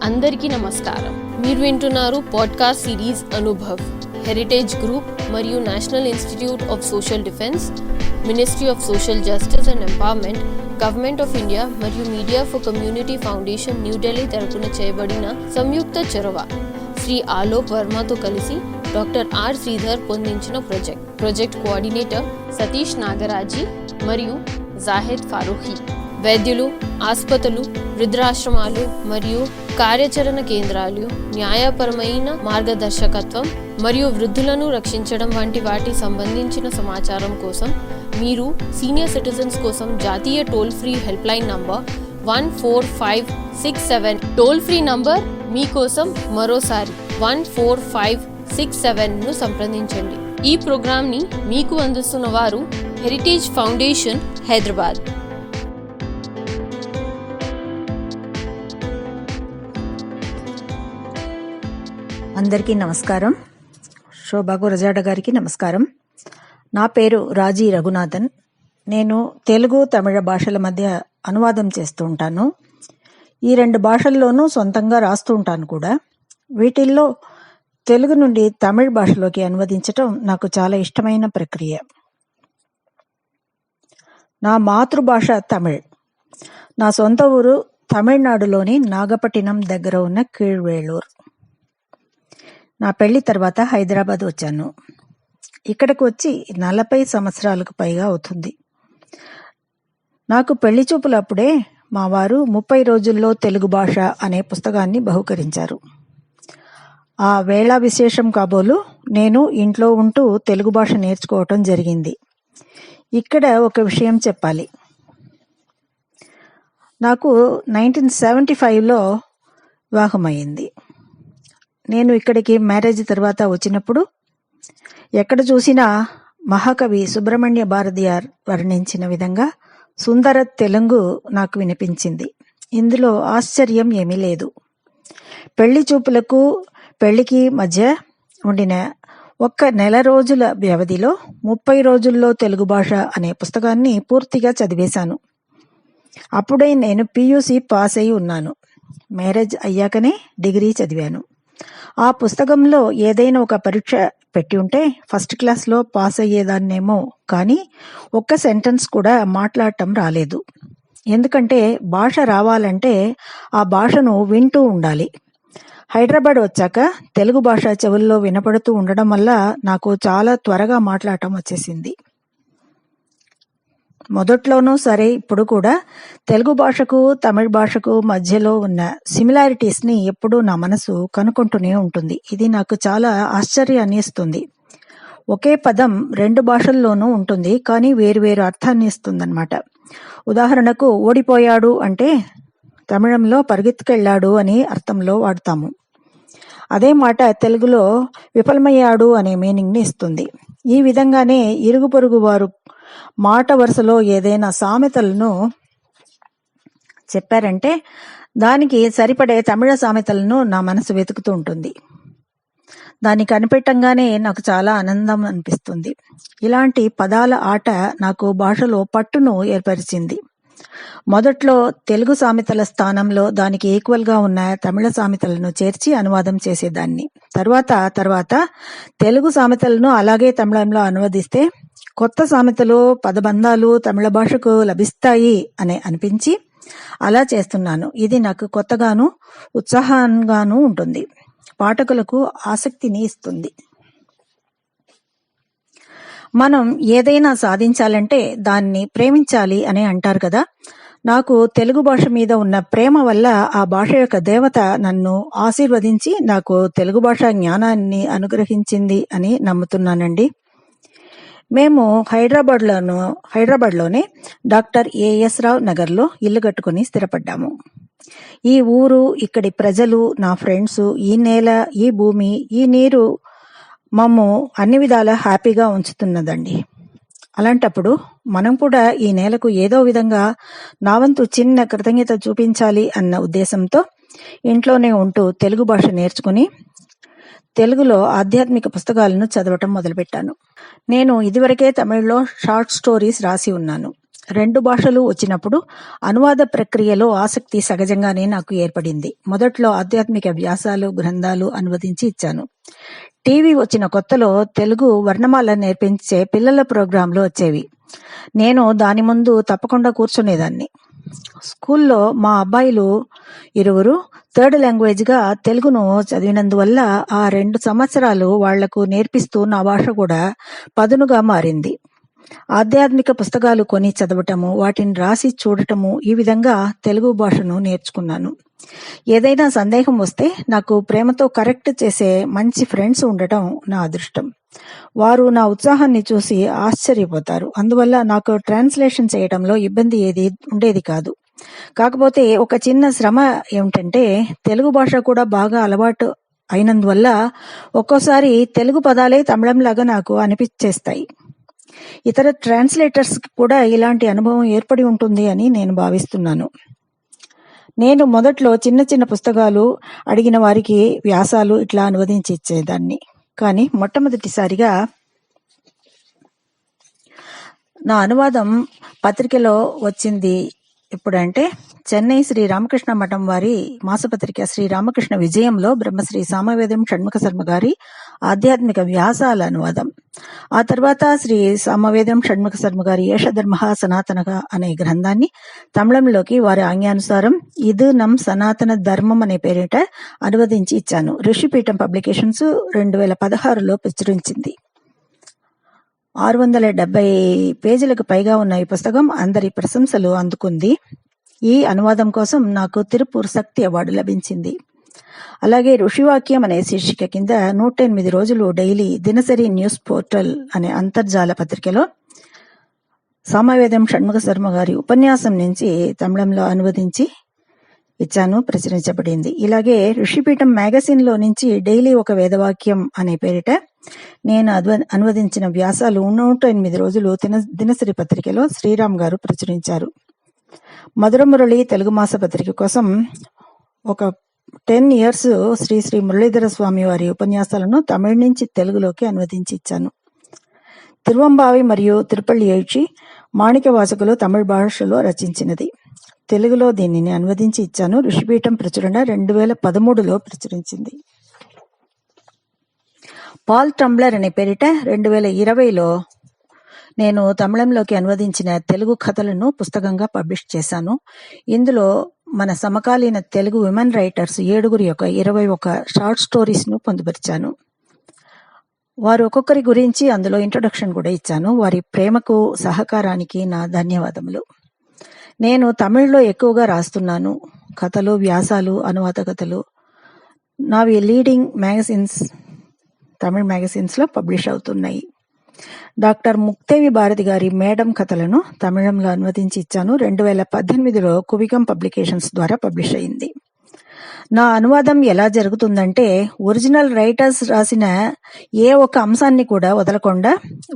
అందరికీ నమస్కారం. మీరు వింటున్నారు podcast series Anubhav, heritage group మరియు national institute of social defence, ministry of social justice and empowerment, government of India మరియు media for community foundation New Delhi తరపున చేయబడిన సంయుక్త చొరవ శ్రీ ఆలోక్ వర్మతో కలిసి డాక్టర్ ఆర్ శ్రీధర్ పొందించిన ప్రాజెక్ట్ కోఆర్డినేటర్ సతీష్ నాగరాజీ మరియు జాహిద్ ఫారూఖీ. వైద్యులు, ఆసుపత్రులు, వృద్ధాశ్రమాలు మరియు కార్యాచరణ కేంద్రాలు న్యాయపరమైన మార్గదర్శకత్వం మరియు వృద్ధులను రక్షించడం వంటి వాటి సంబంధించిన సమాచారం కోసం మీరు సీనియర్ సిటిజన్స్ కోసం జాతీయ toll free help line number 14567 toll free number మీకోసం మరోసారి 14567ను సంప్రదించండి. ఈ ప్రోగ్రాంని మీకు అందిస్తున్న వారు హెరిటేజ్ ఫౌండేషన్, హైదరాబాద్. అందరికీ నమస్కారం. శోభా గురజాడ గారికి నమస్కారం. నా పేరు రాజీ రఘునాథన్. నేను తెలుగు, తమిళ భాషల మధ్య అనువాదం చేస్తూ ఉంటాను. ఈ రెండు భాషల్లోనూ సొంతంగా రాస్తూ ఉంటాను కూడా. వీటిల్లో తెలుగు నుండి తమిళ భాషలోకి అనువదించటం నాకు చాలా ఇష్టమైన ప్రక్రియ. నా మాతృభాష తమిళ్. నా సొంత ఊరు తమిళనాడులోని నాగపట్టినం దగ్గర ఉన్న కీழ்వేళూర్. నా పెళ్లి తర్వాత హైదరాబాద్ వచ్చాను. ఇక్కడికి వచ్చి 40 సంవత్సరాలకు పైగా అవుతుంది. నాకు పెళ్లి చూపులప్పుడే మా వారు 30 రోజుల్లో తెలుగు భాష అనే పుస్తకాన్ని బహుకరించారు. ఆ వేళ విశేషం కాబోలు నేను ఇంట్లో ఉంటూ తెలుగు భాష నేర్చుకోవటం జరిగింది. ఇక్కడ ఒక విషయం చెప్పాలి. నాకు 1975లో వివాహమైంది. నేను ఇక్కడికి మ్యారేజ్ తర్వాత వచ్చినప్పుడు ఎక్కడ చూసినా మహాకవి సుబ్రహ్మణ్య భారతియార్ వర్ణించిన విధంగా సుందర తెలుగు నాకు వినిపించింది. ఇందులో ఆశ్చర్యం ఏమీ లేదు. పెళ్లి చూపులకు పెళ్లికి మధ్య ఉండిన ఒక్క నెల రోజుల వ్యవధిలో 30 రోజుల్లో తెలుగు భాష అనే పుస్తకాన్ని పూర్తిగా చదివేశాను. అప్పుడే నేను PUC పాస్ అయి ఉన్నాను. మ్యారేజ్ అయ్యాకనే డిగ్రీ చదివాను. ఆ పుస్తకంలో ఏదైనా ఒక పరీక్ష పెట్టి ఉంటే ఫస్ట్ క్లాస్లో పాస్ అయ్యేదాన్నేమో, కానీ ఒక్క సెంటెన్స్ కూడా మాట్లాడటం రాలేదు. ఎందుకంటే భాష రావాలంటే ఆ భాషను వింటూ ఉండాలి. హైదరాబాద్ వచ్చాక తెలుగు భాష చెవుల్లో వినపడుతూ ఉండడం వల్ల నాకు చాలా త్వరగా మాట్లాడటం వచ్చేసింది. మొదట్లోనూ సరే, ఇప్పుడు కూడా తెలుగు భాషకు తమిళ భాషకు మధ్యలో ఉన్న సిమిలారిటీస్ని ఎప్పుడూ నా మనసు కనుక్కుంటూనే ఉంటుంది. ఇది నాకు చాలా ఆశ్చర్యాన్ని ఇస్తుంది. ఒకే పదం రెండు భాషల్లోనూ ఉంటుంది, కానీ వేరువేరు అర్థాన్ని ఇస్తుందన్నమాట. ఉదాహరణకు ఓడిపోయాడు అంటే తమిళంలో పరిగెత్తుకెళ్ళాడు అని అర్థంలో వాడతాము. అదే మాట తెలుగులో విఫలమయ్యాడు అనే మీనింగ్ని ఇస్తుంది. ఈ విధంగానే ఇరుగు పొరుగు వారు మాట వరుసలో ఏదైనా సామెతలను చెప్పారంటే దానికి సరిపడే తమిళ సామెతలను నా మనసు వెతుకుతూ ఉంటుంది. దాన్ని కనిపెట్టంగానే నాకు చాలా ఆనందం అనిపిస్తుంది. ఇలాంటి పదాల ఆట నాకు భాషలో పట్టును ఏర్పరిచింది. మొదట్లో తెలుగు సామెతల స్థానంలో దానికి ఈక్వల్గా ఉన్న తమిళ సామెతలను చేర్చి అనువాదం చేసేదాన్ని. తర్వాత తెలుగు సామెతలను అలాగే తమిళంలో అనువదిస్తే కొత్త సామెతలు, పదబంధాలు తమిళ భాషకు లభిస్తాయి అని అనిపించి అలా చేస్తున్నాను. ఇది నాకు కొత్తగాను ఉత్సాహంగాను ఉంటుంది. పాఠకులకు ఆసక్తిని ఇస్తుంది. మనం ఏదైనా సాధించాలంటే దాన్ని ప్రేమించాలి అని అంటారు కదా. నాకు తెలుగు భాష మీద ఉన్న ప్రేమ వల్ల ఆ భాష యొక్క దేవత నన్ను ఆశీర్వదించి నాకు తెలుగు భాష జ్ఞానాన్ని అనుగ్రహించింది అని నమ్ముతున్నానండి. మేము హైదరాబాద్లోనే డాక్టర్ AS రావు నగర్లో ఇల్లు కట్టుకుని స్థిరపడ్డాము. ఈ ఊరు, ఇక్కడి ప్రజలు, నా ఫ్రెండ్స్, ఈ నేల, ఈ భూమి, ఈ నీరు మమ్ము అన్ని విధాలా హ్యాపీగా ఉంచుతున్నదండి. అలాంటప్పుడు మనం కూడా ఈ నేలకు ఏదో విధంగా నా వంతు చిన్న కృతజ్ఞత చూపించాలి అన్న ఉద్దేశంతో ఇంట్లోనే ఉంటూ తెలుగు భాష నేర్చుకుని తెలుగులో ఆధ్యాత్మిక పుస్తకాలను చదవటం మొదలుపెట్టాను. నేను ఇదివరకే తమిళ్లో షార్ట్ స్టోరీస్ రాసి ఉన్నాను. 2 భాషలు వచ్చినప్పుడు అనువాద ప్రక్రియలో ఆసక్తి సహజంగానే నాకు ఏర్పడింది. మొదట్లో ఆధ్యాత్మిక వ్యాసాలు, గ్రంథాలు అనువదించి ఇచ్చాను. టీవీ వచ్చిన కొత్తలో తెలుగు వర్ణమాల నేర్పించే పిల్లల ప్రోగ్రాంలు వచ్చేవి. నేను దాని ముందు తప్పకుండా కూర్చునేదాన్ని. స్కూల్లో మా అబ్బాయిలు ఇరువురు థర్డ్ లాంగ్వేజ్గా తెలుగును చదివినందువల్ల ఆ 2 సంవత్సరాలు వాళ్లకు నేర్పిస్తూ నా భాష కూడా పదునుగా మారింది. ఆధ్యాత్మిక పుస్తకాలు కొని చదవటము, వాటిని రాసి చూడటము, ఈ విధంగా తెలుగు భాషను నేర్చుకున్నాను. ఏదైనా సందేహం వస్తే నాకు ప్రేమతో కరెక్ట్ చేసే మంచి ఫ్రెండ్స్ ఉండటం నా అదృష్టం. వారు నా ఉత్సాహాన్ని చూసి ఆశ్చర్యపోతారు. అందువల్ల నాకు ట్రాన్స్లేషన్ చేయడంలో ఇబ్బంది ఏది ఉండేది కాదు. కాకపోతే ఒక చిన్న శ్రమ ఏమిటంటే తెలుగు భాష కూడా బాగా అలవాటు అయినందువల్ల ఒక్కోసారి తెలుగు పదాలే తమిళంలాగా నాకు అనిపించేస్తాయి. ఇతర ట్రాన్స్లేటర్స్ కూడా ఇలాంటి అనుభవం ఏర్పడి ఉంటుంది అని నేను భావిస్తున్నాను. నేను మొదట్లో చిన్న చిన్న పుస్తకాలు అడిగిన వారికి వ్యాసాలు ఇట్లా అనువదించి ఇచ్చేదాన్ని. కానీ మొట్టమొదటిసారిగా నా అనువాదం పత్రికలో వచ్చింది ఎప్పుడంటే చెన్నై శ్రీ రామకృష్ణ మఠం వారి మాసపత్రిక శ్రీ రామకృష్ణ విజయంలో బ్రహ్మశ్రీ సామవేదం షణ్ముఖ శర్మ గారి ఆధ్యాత్మిక వ్యాసాల అనువాదం. ఆ తర్వాత శ్రీ సామవేదం షణ్ముఖ శర్మ గారి ఏషధర్మ సనాతనగా అనే గ్రంథాన్ని తమిళంలోకి వారి ఆజ్ఞానుసారం ఇది నమ్ సనాతన ధర్మం అనే పేరిట అనువదించి ఇచ్చాను. ఋషిపీఠం పబ్లికేషన్స్ 2016లో ప్రచురించింది. 670 పేజీలకు పైగా ఉన్న ఈ పుస్తకం అందరి ప్రశంసలు అందుకుంది. ఈ అనువాదం కోసం నాకు తిరుపూర్ శక్తి అవార్డు లభించింది. అలాగే ఋషివాక్యం అనే శీర్షిక కింద 108 రోజులు డైలీ దినసరి న్యూస్ పోర్టల్ అనే అంతర్జాల పత్రికలో సామవేదం షణ్ముఖ శర్మ గారి ఉపన్యాసం నుంచి తమిళంలో అనువదించి ఇచ్చాను, ప్రచురించబడింది. ఇలాగే ఋషిపీఠం మ్యాగజైన్లో నుంచి డైలీ ఒక వేదవాక్యం అనే పేరిట నేను అనువదించిన వ్యాసాలు 108 రోజులు దినసరి పత్రికలో శ్రీరామ్ గారు ప్రచురించారు. మధురమురళి తెలుగు మాస పత్రిక కోసం ఒక 10 years శ్రీ శ్రీ మురళీధర స్వామి వారి ఉపన్యాసాలను తమిళ నుంచి తెలుగులోకి అనువదించి ఇచ్చాను. తిరువంబావి మరియు తిరుపల్లి ఏడ్చి మాణిక వాచకులు తమిళ భాషలో రచించినది. తెలుగులో దీనిని అనువదించి ఇచ్చాను. ఋషిపీఠం ప్రచురణ 2013లో ప్రచురించింది. పాల్ టంబ్లర్ అనే పేరిట 2020లో నేను తమిళంలోకి అనువదించిన తెలుగు కథలను పుస్తకంగా పబ్లిష్ చేశాను. ఇందులో మన సమకాలీన తెలుగు విమెన్ రైటర్స్ 7 యొక్క 21 షార్ట్ స్టోరీస్ను పొందుపరిచాను. వారు ఒక్కొక్కరి గురించి అందులో ఇంట్రొడక్షన్ కూడా ఇచ్చాను. వారి ప్రేమకు సహకారానికి నా ధన్యవాదములు. నేను తమిళ్లో ఎక్కువగా రాస్తున్నాను. కథలు, వ్యాసాలు, అనువాద కథలు నావి లీడింగ్ మ్యాగజైన్స్, తమిళ మ్యాగజైన్స్లో పబ్లిష్ అవుతున్నాయి. డాక్టర్ ముక్తేవి భారతి గారి మేడం కథలను తమిళంలో అనువదించి ఇచ్చాను. 2018లో కువికం పబ్లికేషన్స్ ద్వారా పబ్లిష్ అయింది. నా అనువాదం ఎలా జరుగుతుందంటే ఒరిజినల్ రైటర్స్ రాసిన ఏ ఒక్క అంశాన్ని కూడా వదలకుండా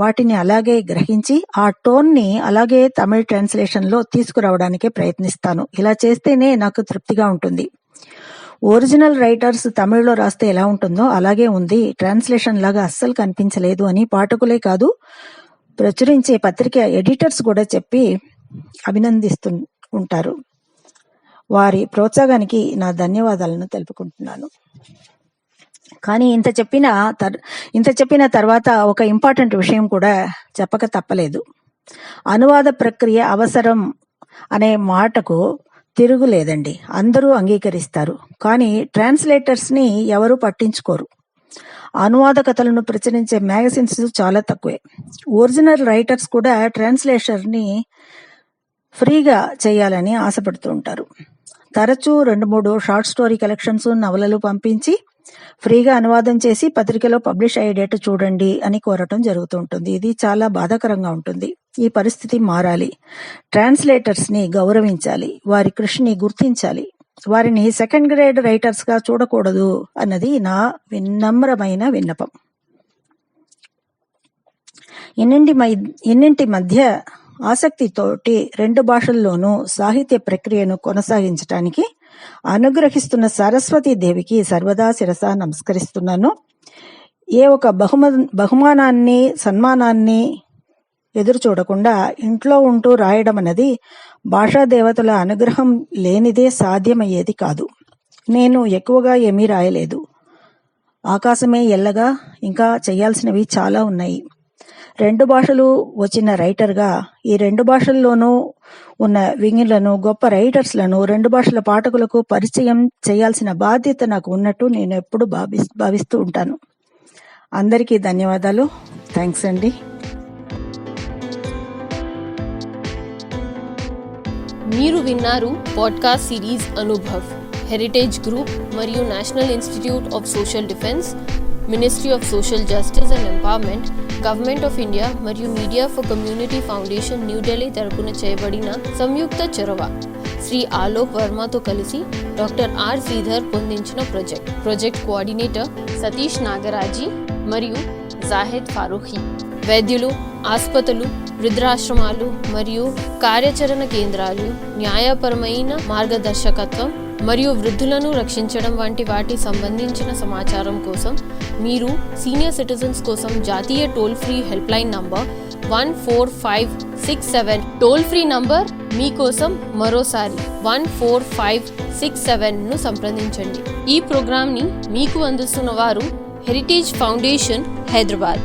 వాటిని అలాగే గ్రహించి ఆ టోన్ని అలాగే తమిళ ట్రాన్స్లేషన్లో తీసుకురావడానికే ప్రయత్నిస్తాను. ఇలా చేస్తేనే నాకు తృప్తిగా ఉంటుంది. ఒరిజినల్ రైటర్స్ తమిళ్లో రాస్తే ఎలా ఉంటుందో అలాగే ఉంది, ట్రాన్స్లేషన్ లాగా అస్సలు కనిపించలేదు అని పాఠకులే కాదు ప్రచురించే పత్రిక ఎడిటర్స్ కూడా చెప్పి అభినందిస్తూ ఉంటారు. వారి ప్రోత్సాహానికి నా ధన్యవాదాలను తెలుపుకుంటున్నాను. కానీ ఇంత చెప్పిన తర్వాత ఒక ఇంపార్టెంట్ విషయం కూడా చెప్పక తప్పలేదు. అనువాద ప్రక్రియ అవసరం అనే మాటకు తిరుగులేదండి. అందరూ అంగీకరిస్తారు. కానీ ట్రాన్స్లేటర్స్ని ఎవరూ పట్టించుకోరు. అనువాద కథలను ప్రచురించే మ్యాగజైన్స్ చాలా తక్కువే. ఒరిజినల్ రైటర్స్ కూడా ట్రాన్స్లేషన్ని ఫ్రీగా చేయాలని ఆశపడుతూ ఉంటారు. తరచూ 2-3 షార్ట్ స్టోరీ కలెక్షన్స్, నవలలు పంపించి ఫ్రీగా అనువాదం చేసి పత్రికలో పబ్లిష్ అయ్యేటట్టు చూడండి అని కోరటం జరుగుతుంటుంది. ఇది చాలా బాధాకరంగా ఉంటుంది. ఈ పరిస్థితి మారాలి. ట్రాన్స్లేటర్స్ని గౌరవించాలి, వారి కృషిని గుర్తించాలి, వారిని సెకండ్ గ్రేడ్ రైటర్స్గా చూడకూడదు అన్నది నా వినమ్రమైన విన్నపం. ఇన్నింటి మధ్య ఆసక్తితోటి 2 భాషల్లోనూ సాహిత్య ప్రక్రియను కొనసాగించడానికి అనుగ్రహిస్తున్న సరస్వతీదేవికి సర్వదా శిరసా నమస్కరిస్తున్నాను. ఏ ఒక బహుమానాన్ని, సన్మానాన్ని ఎదురు చూడకుండా ఇంట్లో ఉంటూ రాయడం అన్నది భాషా దేవతల అనుగ్రహం లేనిదే సాధ్యమయ్యేది కాదు. నేను ఎక్కువగా ఏమీ రాయలేదు. ఆకాశమే ఎల్లగా ఇంకా చేయాల్సినవి చాలా ఉన్నాయి. 2 భాషలు వచ్చిన రైటర్గా ఈ 2 భాషల్లోనూ ఉన్న వింగులను, గొప్ప రైటర్స్లను 2 భాషల పాఠకులకు పరిచయం చేయాల్సిన బాధ్యత నాకు ఉన్నట్టు నేను ఎప్పుడు భావిస్తూ ఉంటాను. అందరికీ ధన్యవాదాలు. థ్యాంక్స్ అండి. మీరు విన్నారు podcast series Anubhav, heritage group మరియు national institute of social defence, ministry of social justice and empowerment, government of India మరియు media for community foundation New Delhi తరపున చేయబడిన సంయుక్త చొరవ. శ్రీ ఆలోక్ వర్మతో కలిసి డాక్టర్ ఆర్ శ్రీధర్ పొందించిన ప్రాజెక్ట్ కోఆర్డినేటర్ సతీష్ నాగరాజీ మరియు జాహిద్ ఫారూఖీ. వైద్యులు, ఆసుపత్రులు, వృద్ధాశ్రమాలు మరియు కార్యాచరణ కేంద్రాలు న్యాయపరమైన మార్గదర్శకత్వం మరియు వృద్ధులను రక్షించడం వంటి వాటి సంబంధించిన సమాచారం కోసం మీరు సీనియర్ సిటిజన్స్ కోసం జాతీయ toll free help line number 14567 toll free number మీకోసం మరోసారి 14567ను సంప్రదించండి. ఈ ప్రోగ్రామ్ని మీకు అందిస్తున్న వారు హెరిటేజ్ ఫౌండేషన్, హైదరాబాద్.